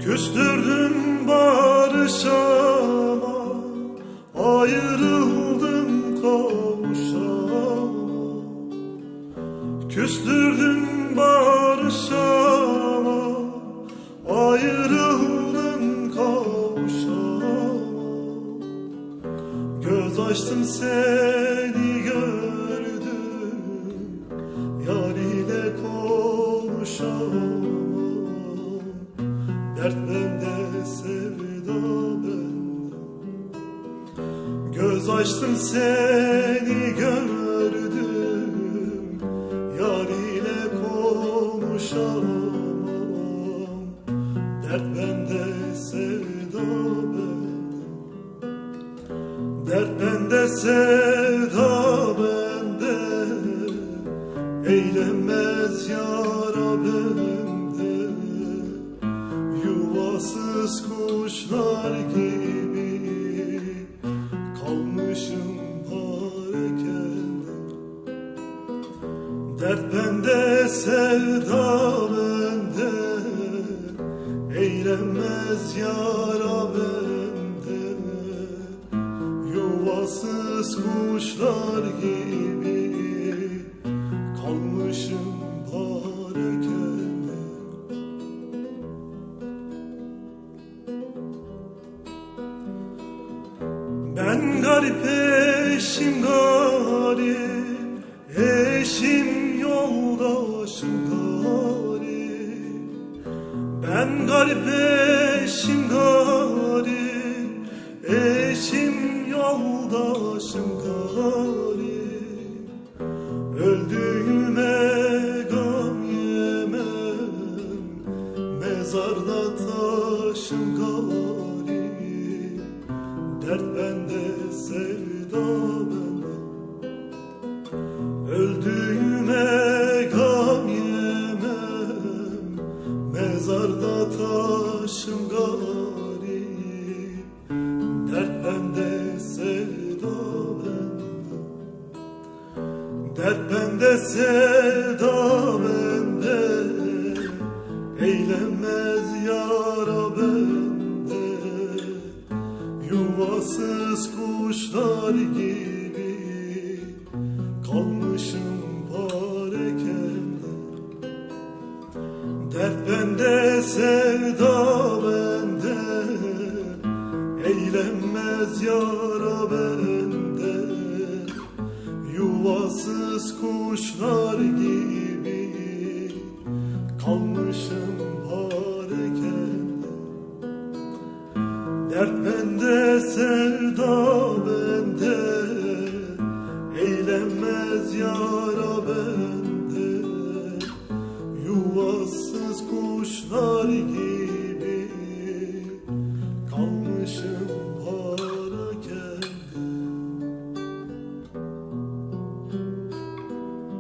Küstürdün barışama, ayrıldım kavuşama. Küstürdün barışama, ayrıldım kavuşama. Göz açtım seni gördüm, yar ile konuşamam. Dert bende, sevda bende. Göz açtım seni gördüm, yar ile konuşamam. Dert bende, sevda bende. Dert bende, sevda bende. Eylemez yara bende. Yuvasız kuşlar gibi kalmışım harekende. Dert bende, sevda bende. Eylenmez yara bende. Yuvasız kuşlar gibi kalmışım harekende. Ben garip eşim garip, eşim yoldaşım garip. Ben garip eşim garip, eşim yoldaşım garip. Öldüğüme gam yemem, mezarda taşım garip. Dert bende, sevda bende. Öldüğüme gam yemem, mezarda taşım garip. Dert bende, sevda bende. Dert bende, sevda bende. Eylenmez yara bende. Yuvasız kuşlar gibi kalmışım harekende. Dert bende, sevda bende. Eylenmez yara bende. Yuvasız kuşlar gibi kalmışım harekende. Dert bende, sevda bende. Eylenmez yara bende.